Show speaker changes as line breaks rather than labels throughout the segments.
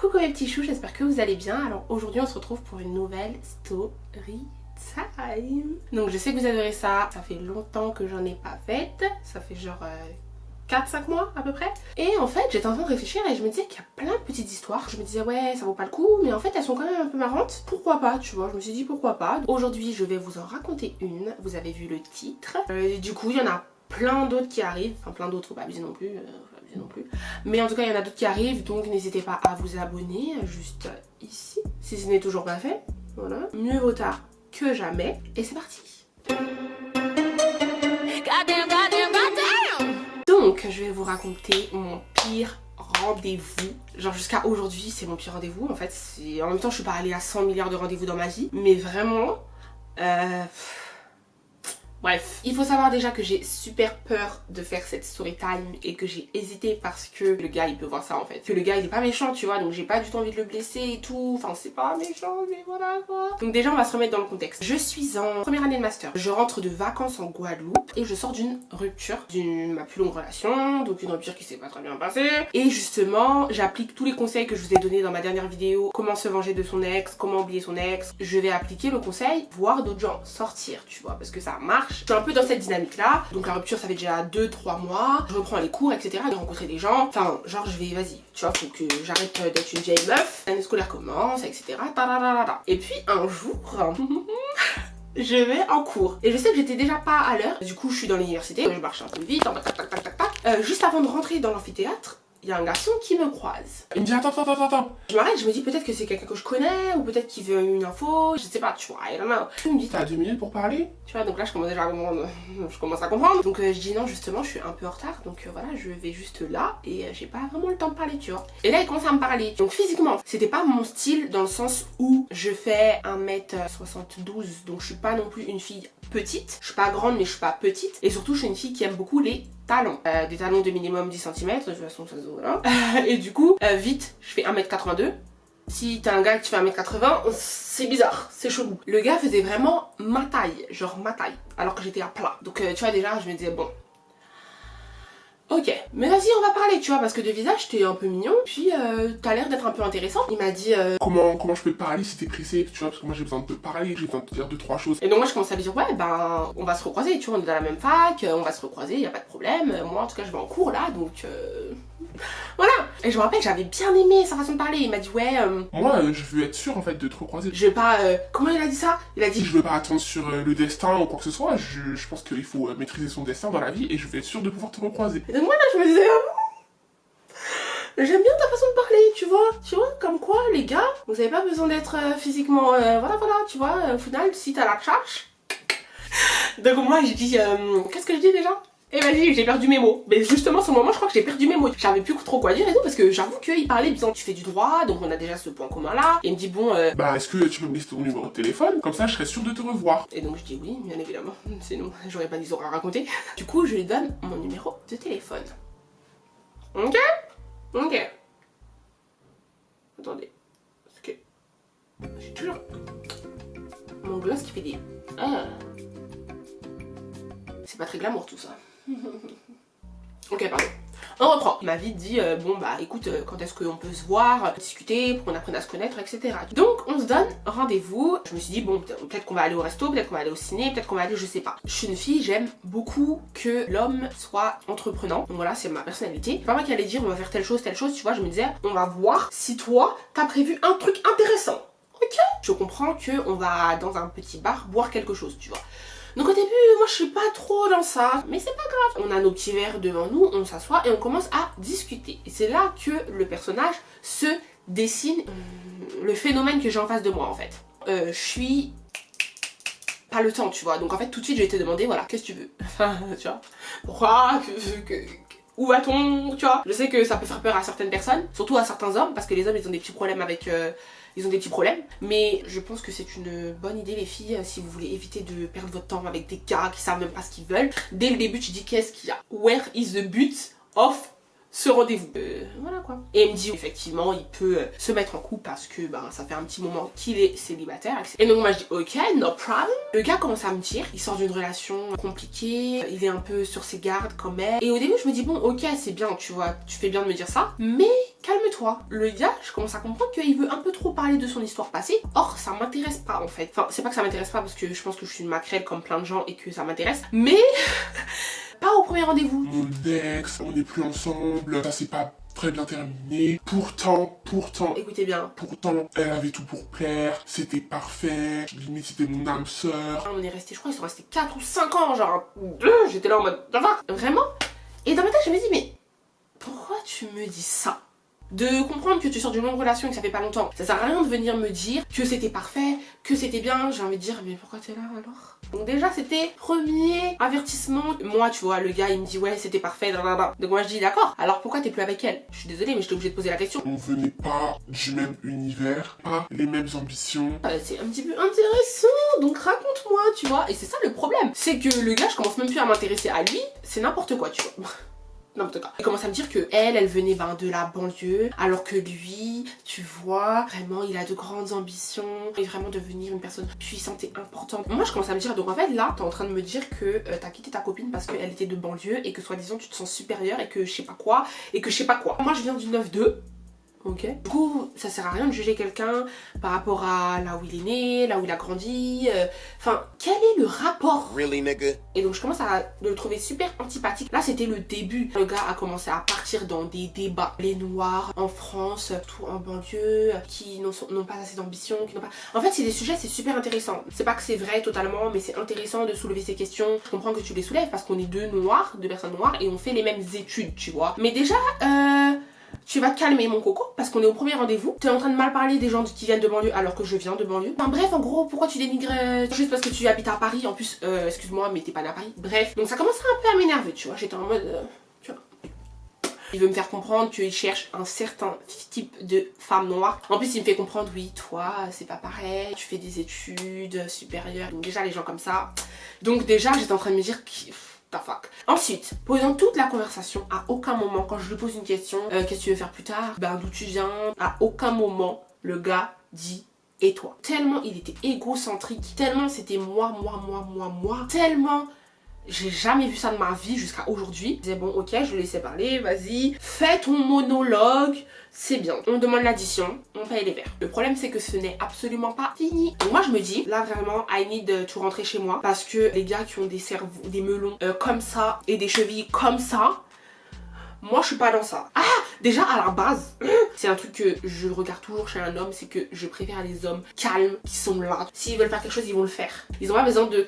Coucou mes petits choux, j'espère que vous allez bien. Alors aujourd'hui on se retrouve pour une nouvelle story time. Donc je sais que vous adorez ça, ça fait longtemps que j'en ai pas faite. Ça fait genre 4-5 mois à peu près. Et en fait j'étais en train de réfléchir et je me disais qu'il y a plein de petites histoires. Je me disais ouais ça vaut pas le coup, mais en fait elles sont quand même un peu marrantes. Pourquoi pas, tu vois, je me suis dit pourquoi pas. Aujourd'hui je vais vous en raconter une, vous avez vu le titre. Du coup il y en a plein d'autres qui arrivent, enfin plein d'autres, faut pas abuser non plus. Mais en tout cas il y en a d'autres qui arrivent, donc n'hésitez pas à vous abonner juste ici si ce n'est toujours pas fait. Voilà, mieux vaut tard que jamais. Et c'est parti. Donc je vais vous raconter mon pire rendez-vous. Genre jusqu'à aujourd'hui c'est mon pire rendez-vous. En fait en même temps je suis pas allée à 100 milliards de rendez-vous dans ma vie, mais vraiment bref, il faut savoir déjà que j'ai super peur de faire cette story time et que j'ai hésité parce que le gars il peut voir ça en fait. Que le gars il est pas méchant tu vois, donc j'ai pas du tout envie de le blesser et tout. Enfin c'est pas méchant mais voilà quoi. Donc déjà on va se remettre dans le contexte. Je suis en première année de master. Je rentre de vacances en Guadeloupe et je sors d'une rupture d'une ma plus longue relation. Donc une rupture qui s'est pas très bien passée. Et justement j'applique tous les conseils que je vous ai donnés dans ma dernière vidéo. Comment se venger de son ex, comment oublier son ex. Je vais appliquer le conseil, voir d'autres gens sortir tu vois, parce que ça marche. Je suis un peu dans cette dynamique là, donc la rupture ça fait déjà 2-3 mois, je reprends les cours etc, de rencontrer des gens, enfin genre je vais, vas-y, tu vois, faut que j'arrête d'être une vieille meuf, l'année scolaire commence etc, et puis un jour, je vais en cours, et je sais que j'étais déjà pas à l'heure, du coup je suis dans l'université, je marche un peu vite, juste avant de rentrer dans l'amphithéâtre, il y a un garçon qui me croise. Il me dit attends. Je m'arrête, je me dis peut-être que c'est quelqu'un que je connais ou peut-être qu'il veut une info, je sais pas, tu vois, I don't know. Il me dit t'as 2 minutes pour parler? Tu vois, donc là je commence déjà à comprendre. Donc je dis non justement je suis un peu en retard, donc voilà je vais juste là et j'ai pas vraiment le temps de parler tu vois. Et là il commence à me parler. Donc physiquement c'était pas mon style dans le sens où je fais 1m72, donc je suis pas non plus une fille petite. Je suis pas grande mais je suis pas petite. Et surtout je suis une fille qui aime beaucoup les talons. Des talons de minimum 10 cm, de toute façon ça se voit là. Et du coup, vite, je fais 1m82. Si t'as un gars qui fait 1m80, c'est bizarre, c'est chelou. Le gars faisait vraiment ma taille, genre ma taille, alors que j'étais à plat. Donc tu vois déjà, je me disais bon. Ok, mais vas-y on va parler tu vois, parce que de visage t'es un peu mignon, puis t'as l'air d'être un peu intéressant. Il m'a dit
comment je peux te parler si t'es pressé, tu vois, parce que moi j'ai besoin de te parler, j'ai besoin de te dire 2-3 choses.
Et donc moi je commence à lui dire ouais ben on va se recroiser, tu vois, on est dans la même fac, on va se recroiser, y a pas de problème. Moi en tout cas je vais en cours là, donc voilà. Et je me rappelle j'avais bien aimé sa façon de parler, il m'a dit ouais
moi je veux être sûre en fait de te recroiser.
Je vais pas comment il a dit ça? Il a dit
je veux pas attendre sur le destin ou quoi que ce soit, je pense qu'il faut maîtriser son destin dans la vie et je veux être sûre de pouvoir te recroiser.
Et donc moi là je me disais j'aime bien ta façon de parler, tu vois, comme quoi les gars, vous avez pas besoin d'être physiquement, voilà, tu vois, au final, si t'as la charge. Donc moi je dis, qu'est-ce que je dis déjà? Et vas-y, j'ai perdu mes mots. Mais justement, ce moment, je crois que j'ai perdu mes mots. J'avais plus trop quoi dire et tout, parce que j'avoue qu'il parlait bien. Tu fais du droit, donc on a déjà ce point commun là. Et il me dit, bon,
bah, est-ce que tu peux me laisser ton numéro de téléphone? Comme ça, je serais sûre de te revoir.
Et donc je dis oui, bien évidemment. Sinon, j'aurais pas d'histoire à raconter. Du coup, je lui donne mon numéro de téléphone. Ok. Attendez. Parce que j'ai toujours mon gloss qui fait des... Ah. C'est pas très glamour tout ça. Ok, pardon. On reprend. Il m'a vite dit, bon bah écoute, quand est-ce qu'on peut se voir, discuter, pour qu'on apprenne à se connaître, etc. Donc on se donne rendez-vous. Je me suis dit, bon, peut-être qu'on va aller au resto, peut-être qu'on va aller au ciné, peut-être qu'on va aller, je sais pas. Je suis une fille, j'aime beaucoup que l'homme soit entreprenant. Donc voilà, c'est ma personnalité. C'est pas moi qui allais dire, on va faire telle chose, tu vois. Je me disais, on va voir si toi, t'as prévu un truc intéressant. Ok. Je comprends qu'on va dans un petit bar boire quelque chose, tu vois. Donc au début, moi je suis pas trop dans ça, mais c'est pas grave. On a nos petits verres devant nous, on s'assoit et on commence à discuter. Et c'est là que le personnage se dessine, le phénomène que j'ai en face de moi en fait. Je suis pas le temps, tu vois. Donc en fait tout de suite je vais te demander, voilà, qu'est-ce que tu veux? Enfin, tu vois, pourquoi où va-t-on, tu vois? Je sais que ça peut faire peur à certaines personnes, surtout à certains hommes, parce que les hommes ils ont des petits problèmes avec... ils ont des petits problèmes, mais je pense que c'est une bonne idée les filles si vous voulez éviter de perdre votre temps avec des gars qui savent même pas ce qu'ils veulent. Dès le début tu dis qu'est-ce qu'il y a? Where is the but of ce rendez-vous. Voilà quoi. Et il me dit effectivement il peut se mettre en couple parce que ça fait un petit moment qu'il est célibataire, etc. Et donc moi je dis ok, no problem. Le gars commence à me dire, il sort d'une relation compliquée, il est un peu sur ses gardes quand même. Et au début je me dis bon ok c'est bien, tu vois, tu fais bien de me dire ça, mais calme-toi. Le gars, je commence à comprendre qu'il veut un peu trop parler de son histoire passée. Or ça m'intéresse pas en fait. Enfin c'est pas que ça m'intéresse pas parce que je pense que je suis une maquerelle comme plein de gens et que ça m'intéresse, mais pas au premier rendez-vous.
Mon ex, on n'est plus ensemble, ça s'est pas très bien terminé. Pourtant,
Écoutez bien.
pourtant, elle avait tout pour plaire, c'était parfait, limite c'était mon âme sœur.
On est resté, je crois, ils sont restés 4 ou 5 ans, genre, j'étais là en mode, vraiment. Et dans ma tête, je me dis, mais pourquoi tu me dis ça? De comprendre que tu sors d'une longue relation et que ça fait pas longtemps. Ça sert à rien de venir me dire que c'était parfait, que c'était bien. J'ai envie de dire, mais pourquoi t'es là alors? Donc déjà, c'était premier avertissement. Moi, tu vois, le gars, il me dit, ouais, c'était parfait, blablabla. Donc moi, je dis, d'accord. Alors pourquoi t'es plus avec elle? Je suis désolée, mais j'étais obligée de poser la question.
On venait pas du même univers, pas les mêmes ambitions.
C'est un petit peu intéressant, donc raconte-moi, tu vois. Et c'est ça le problème. C'est que le gars, je commence même plus à m'intéresser à lui. C'est n'importe quoi, tu vois. N'importe quoi. Il commence à me dire que elle venait de la banlieue, alors que lui, tu vois, vraiment il a de grandes ambitions et vraiment devenir une personne puissante et importante. Moi je commence à me dire, donc en fait là t'es en train de me dire que t'as quitté ta copine parce qu'elle était de banlieue et que soi-disant tu te sens supérieure et que je sais pas quoi et que je sais pas quoi. Moi je viens du 9-2. Ok. Du coup, ça sert à rien de juger quelqu'un par rapport à là où il est né, là où il a grandi. Enfin, quel est le rapport?
Really, nigga?
Et donc je commence à le trouver super antipathique. Là, c'était le début. Le gars a commencé à partir dans des débats. Les noirs en France, tout en banlieue, qui n'ont pas assez d'ambition, qui n'ont pas... En fait, c'est des sujets, c'est super intéressant. C'est pas que c'est vrai totalement, mais c'est intéressant de soulever ces questions. Je comprends que tu les soulèves parce qu'on est deux personnes noires, et on fait les mêmes études, tu vois. Mais déjà, tu vas te calmer mon coco parce qu'on est au premier rendez-vous. Tu es en train de mal parler des gens qui viennent de banlieue alors que je viens de banlieue. Enfin bref, en gros, pourquoi tu dénigres juste parce que tu habites à Paris? En plus, excuse-moi, mais t'es pas né à Paris. Bref, donc ça commence un peu à m'énerver, tu vois. J'étais en mode, tu vois. Il veut me faire comprendre qu'il cherche un certain type de femme noire. En plus, il me fait comprendre, oui, toi, c'est pas pareil. Tu fais des études supérieures. Donc déjà, les gens comme ça. Donc déjà, j'étais en train de me dire... Fuck. Ensuite, pendant toute la conversation, à aucun moment, quand je lui pose une question, qu'est-ce que tu veux faire plus tard, d'où tu viens, à aucun moment, le gars dit et toi. Tellement il était égocentrique, tellement c'était moi, tellement j'ai jamais vu ça de ma vie jusqu'à aujourd'hui. Je disais bon ok, je le laissais parler, vas-y, fais ton monologue, c'est bien. On demande l'addition, on paye les verres. Le problème c'est que ce n'est absolument pas fini. Donc moi je me dis, là vraiment, I need to rentrer chez moi parce que les gars qui ont des cerveaux, des melons comme ça et des chevilles comme ça, moi je suis pas dans ça. Ah, déjà à la base, c'est un truc que je regarde toujours chez un homme, c'est que je préfère les hommes calmes qui sont là. S'ils veulent faire quelque chose, ils vont le faire. Ils ont pas besoin de...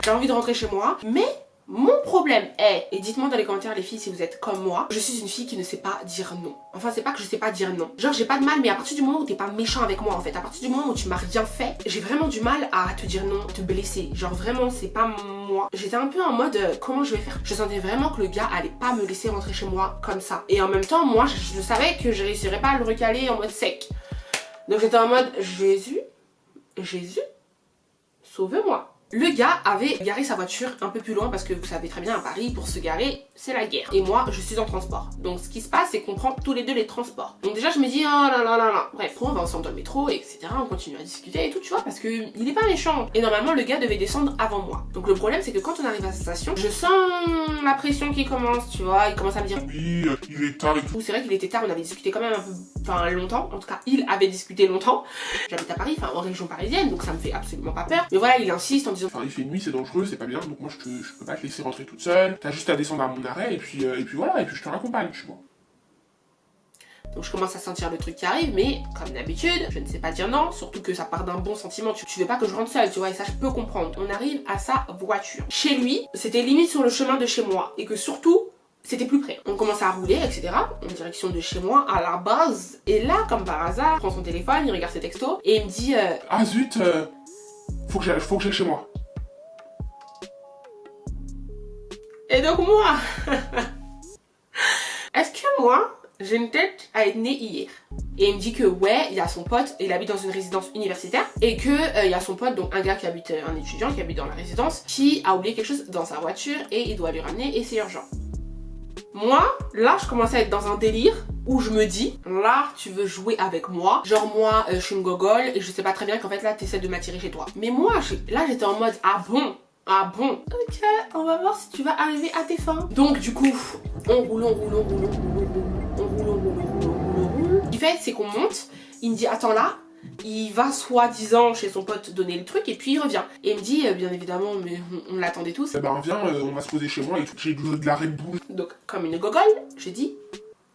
J'ai envie de rentrer chez moi, mais mon problème est, et dites-moi dans les commentaires les filles si vous êtes comme moi, je suis une fille qui ne sait pas dire non. Enfin c'est pas que je sais pas dire non. Genre j'ai pas de mal, mais à partir du moment où t'es pas méchant avec moi en fait, à partir du moment où tu m'as rien fait, j'ai vraiment du mal à te dire non, te blesser. Genre vraiment c'est pas moi. J'étais un peu en mode comment je vais faire. Je sentais vraiment que le gars allait pas me laisser rentrer chez moi comme ça. Et en même temps moi je savais que je réussirais pas à le recaler en mode sec. Donc j'étais en mode Jésus, sauve-moi. Le gars avait garé sa voiture un peu plus loin parce que vous savez très bien à Paris pour se garer c'est la guerre. Et moi je suis en transport. Donc ce qui se passe c'est qu'on prend tous les deux les transports. Donc déjà je me dis oh là là là là. Bref, on va ensemble dans le métro etc. On continue à discuter et tout tu vois parce que il est pas méchant. Et normalement le gars devait descendre avant moi. Donc le problème c'est que quand on arrive à la station, je sens la pression qui commence tu vois. Il commence à me dire
oui il est tard et tout.
C'est vrai qu'il était tard, on avait discuté quand même un peu, enfin longtemps. En tout cas il avait discuté longtemps. J'habite à Paris, enfin en région parisienne donc ça me fait absolument pas peur. Mais voilà il insiste en disant
enfin il fait nuit c'est dangereux c'est pas bien donc moi je peux pas te laisser rentrer toute seule. T'as juste à descendre à mon arrêt et puis voilà et puis je te raccompagne tu vois.
Donc je commence à sentir le truc qui arrive, mais comme d'habitude, je ne sais pas dire non, surtout que ça part d'un bon sentiment, tu veux pas que je rentre seule, tu vois, et ça je peux comprendre. On arrive à sa voiture. Chez lui, c'était limite sur le chemin de chez moi, et que surtout, c'était plus près. On commence à rouler, etc. en direction de chez moi, à la base. Et là, comme par hasard, il prend son téléphone, il regarde ses textos, et il me dit
ah zut, faut que j'aille chez moi.
Et donc moi, est-ce que moi, j'ai une tête à être née hier? Et il me dit que ouais, il y a son pote, il habite dans une résidence universitaire, et que il y a son pote, donc un gars qui habite, un étudiant qui habite dans la résidence, qui a oublié quelque chose dans sa voiture et il doit lui ramener et c'est urgent. Moi, là, je commençais à être dans un délire où je me dis, là, tu veux jouer avec moi. Genre, moi, je suis une gogole et je sais pas très bien qu'en fait, là, t'essaies de m'attirer chez toi. Mais moi, là, j'étais en mode, ah bon? Ah bon? Ok, on va voir si tu vas arriver à tes fins. Donc, du coup, on roule, on roule, on roule, on roule, on roule, on roule, on roule, on roule, on roule. Ce qu'il fait, c'est qu'on monte. Il me dit, attends là. Il va soi-disant chez son pote donner le truc et puis il revient. Et il me dit, bien évidemment, mais on l'attendait tous.
Eh ben viens, on va se poser chez moi et tout. J'ai de la Red Bull.
Donc, comme une gogole, j'ai dit,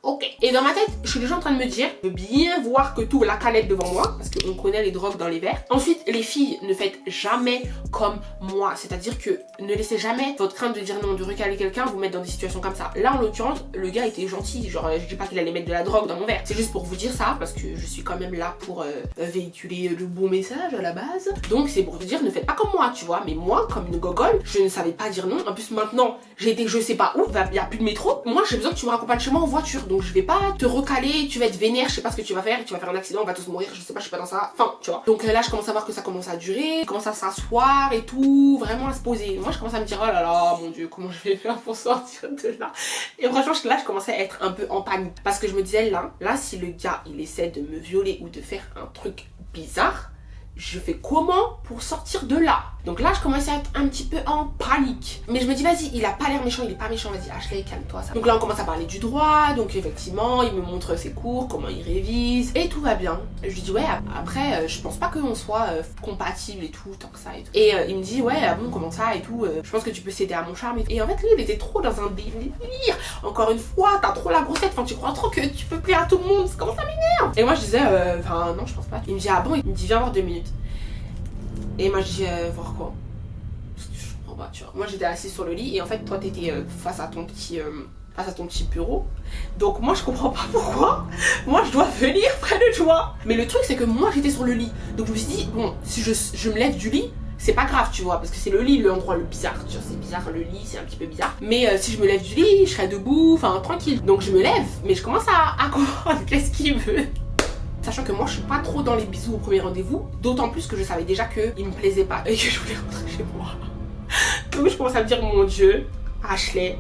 ok. Et dans ma tête, je suis déjà en train de me dire, je veux bien voir que tu ouvres la canette devant moi, parce qu'on connaît les drogues dans les verres. Ensuite, les filles, ne faites jamais comme moi. C'est-à-dire que ne laissez jamais votre crainte de dire non, de recaler quelqu'un, vous mettre dans des situations comme ça. Là, en l'occurrence, le gars était gentil. Genre, je dis pas qu'il allait mettre de la drogue dans mon verre. C'est juste pour vous dire ça, parce que je suis quand même là pour véhiculer le bon message à la base. Donc, c'est pour vous dire, ne faites pas comme moi, tu vois. Mais moi, comme une gogole, je ne savais pas dire non. En plus, maintenant, j'ai été je sais pas où, il y a plus de métro. Moi, j'ai besoin que tu me raccompagnes chez moi en voiture. Donc je vais pas te recaler, tu vas être vénère, je sais pas ce que tu vas faire un accident, on va tous mourir, je sais pas, je suis pas dans ça. Enfin, tu vois. Donc là, je commence à voir que ça commence à durer, commence à s'asseoir et tout, vraiment à se poser. Moi, je commence à me dire, oh là là, mon dieu, comment je vais faire pour sortir de là? Et franchement, là, je commençais à être un peu en panique. Parce que je me disais, là, si le gars, il essaie de me violer ou de faire un truc bizarre, je fais comment pour sortir de là? Donc là, je commençais à être un petit peu en panique. Mais je me dis, vas-y, il a pas l'air méchant, il est pas méchant, vas-y, Ashley, calme-toi. Ça. Donc là, on commence à parler du droit. Donc effectivement, il me montre ses cours, comment il révise. Et tout va bien. Je lui dis, ouais, après, je pense pas qu'on soit compatibles et tout, tant que ça et tout. Et il me dit, ouais, ah bon, comment ça et tout. Je pense que tu peux céder à mon charme. Et en fait, lui, il était trop dans un délire. Encore une fois, t'as trop la grossette. Enfin, tu crois trop que tu peux plaire à tout le monde. Comment ça m'énerve? Et moi, je disais, enfin, non, je pense pas. Il me dit, ah bon? Il me dit, viens voir 2 minutes. Et moi je dis voir quoi? Je comprends pas, tu vois. Moi j'étais assise sur le lit et en fait toi t'étais face à ton petit bureau. Donc moi je comprends pas pourquoi moi je dois venir près de toi. Mais le truc c'est que moi j'étais sur le lit. Donc je me suis dit bon si je me lève du lit c'est pas grave tu vois parce que c'est le lit l'endroit le bizarre. Tu vois c'est bizarre le lit c'est un petit peu bizarre. Mais si je me lève du lit je serai debout enfin tranquille. Donc je me lève mais je commence à comprendre qu'est-ce qu'il veut. Sachant que moi je suis pas trop dans les bisous au premier rendez-vous, d'autant plus que je savais déjà qu'il me plaisait pas et que je voulais rentrer chez moi. Donc je commence à me dire mon dieu, Ashley,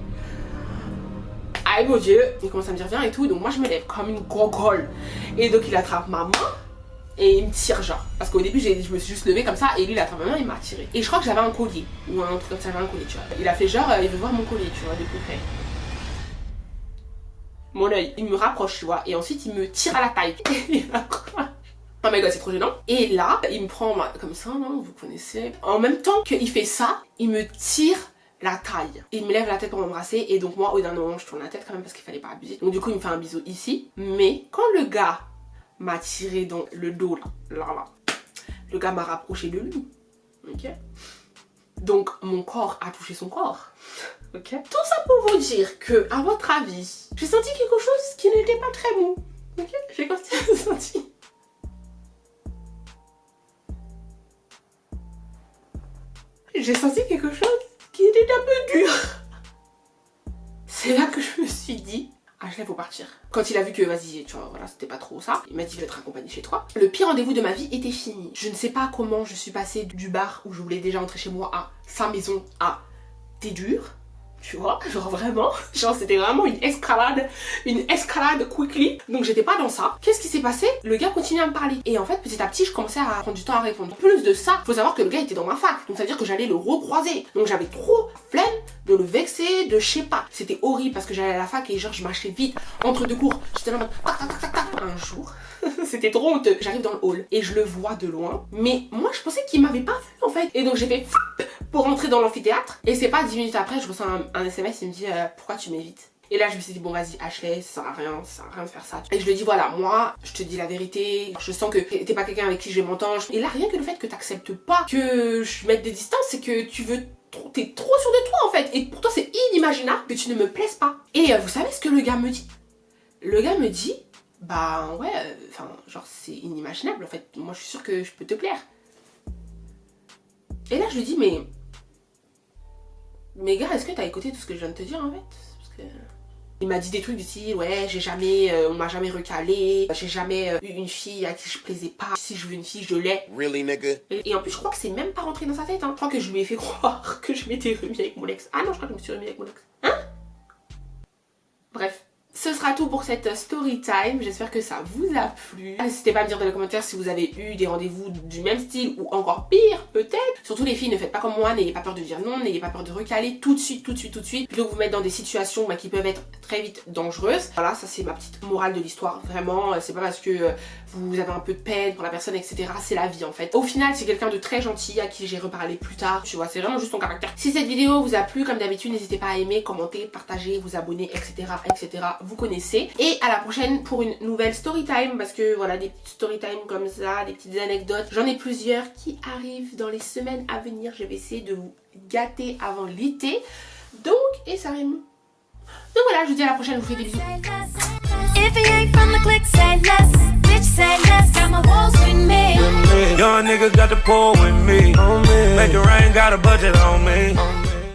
aïe mon dieu, il commence à me dire viens et tout, donc moi je me lève comme une gogole. Et donc il attrape ma main et il me tire genre. Parce qu'au début je me suis juste levée comme ça et lui il attrape ma main et il m'a tiré. Et je crois que j'avais un collier, ou un truc comme ça, j'avais un collier tu vois. Il a fait genre il veut voir mon collier tu vois de plus près. Mon œil, il me rapproche, tu vois, et ensuite il me tire à la taille. Il m'accroche. Oh my god, c'est trop gênant. Et là, il me prend comme ça, non, vous connaissez. En même temps qu'il fait ça, il me tire la taille. Il me lève la tête pour m'embrasser, et donc moi, au dernier moment, je tourne la tête quand même parce qu'il fallait pas abuser. Donc du coup, il me fait un bisou ici. Mais quand le gars m'a tiré dans le dos, là, le gars m'a rapproché de lui. Ok? Donc mon corps a touché son corps. Ok. Tout ça pour vous dire que, à votre avis, j'ai senti quelque chose qui n'était pas très mou. Ok. J'ai senti. J'ai senti quelque chose qui était un peu dur. C'est là que je me suis dit, Ashley, faut partir. Quand il a vu que, vas-y, tu vois, voilà, c'était pas trop ça, il m'a dit, je vais te raccompagner chez toi. Le pire rendez-vous de ma vie était fini. Je ne sais pas comment je suis passée du bar où je voulais déjà rentrer chez moi à sa maison à t'es dur. Tu vois, genre vraiment, genre c'était vraiment une escalade quickly. Donc j'étais pas dans ça. Qu'est-ce qui s'est passé? Le gars continuait à me parler. Et en fait, petit à petit, je commençais à prendre du temps à répondre. En plus de ça, faut savoir que le gars était dans ma fac. Donc ça veut dire que j'allais le recroiser. Donc j'avais trop flemme de le vexer, de je sais pas. C'était horrible parce que j'allais à la fac et genre je marchais vite entre 2 cours. J'étais là en mode tac. Un jour, c'était trop honteux. J'arrive dans le hall et je le vois de loin. Mais moi, je pensais qu'il m'avait pas vu en fait. Et donc j'ai fait pour rentrer dans l'amphithéâtre. Et c'est pas 10 minutes après, je reçois un SMS, il me dit pourquoi tu m'évites? Et là je me suis dit bon vas-y Ashley, ça sert à rien de faire ça. Et je lui dis voilà, moi je te dis la vérité, je sens que t'es pas quelqu'un avec qui je vais m'entendre. Et là rien que le fait que t'acceptes pas que je mette des distances, c'est que t'es trop sûr de toi en fait. Et pour toi c'est inimaginable que tu ne me plaises pas. Et vous savez ce que le gars me dit? Le gars me dit bah ouais, enfin genre c'est inimaginable en fait, moi je suis sûre que je peux te plaire. Et là je lui dis mais gars, est-ce que t'as écouté tout ce que je viens de te dire en fait? Parce que... Il m'a dit des trucs du style, ouais, on m'a jamais recalé, j'ai jamais eu une fille à qui je plaisais pas, si je veux une fille, je l'ai.
Really, nigga?
Et en plus, je crois que c'est même pas rentré dans sa tête, hein. Je crois que je lui ai fait croire que je m'étais remis avec mon ex. Ah non, je crois que je me suis remis avec mon ex. Hein? Bref. Ce sera tout pour cette story time, j'espère que ça vous a plu. N'hésitez pas à me dire dans les commentaires si vous avez eu des rendez-vous du même style ou encore pire peut-être. Surtout les filles, ne faites pas comme moi, n'ayez pas peur de dire non, n'ayez pas peur de recaler tout de suite, plutôt que vous mettre dans des situations qui peuvent être très vite dangereuses. Voilà, ça c'est ma petite morale de l'histoire, vraiment, c'est pas parce que vous avez un peu de peine pour la personne, etc. C'est la vie en fait. Au final, c'est quelqu'un de très gentil à qui j'ai reparlé plus tard, tu vois, c'est vraiment juste ton caractère. Si cette vidéo vous a plu, comme d'habitude, n'hésitez pas à aimer, commenter, partager, vous abonner, etc. Vous connaissez. Et à la prochaine pour une nouvelle story time, parce que voilà, des petites story time comme ça, des petites anecdotes, j'en ai plusieurs qui arrivent dans les semaines à venir. Je vais essayer de vous gâter avant l'été. Donc, et ça rime. Donc voilà, je vous dis à la prochaine, je vous fais des bisous. If he ain't from the clique, say less. Bitch, say less. Got my walls with me. Young niggas got the pull with me. Make it rain, got a budget on me.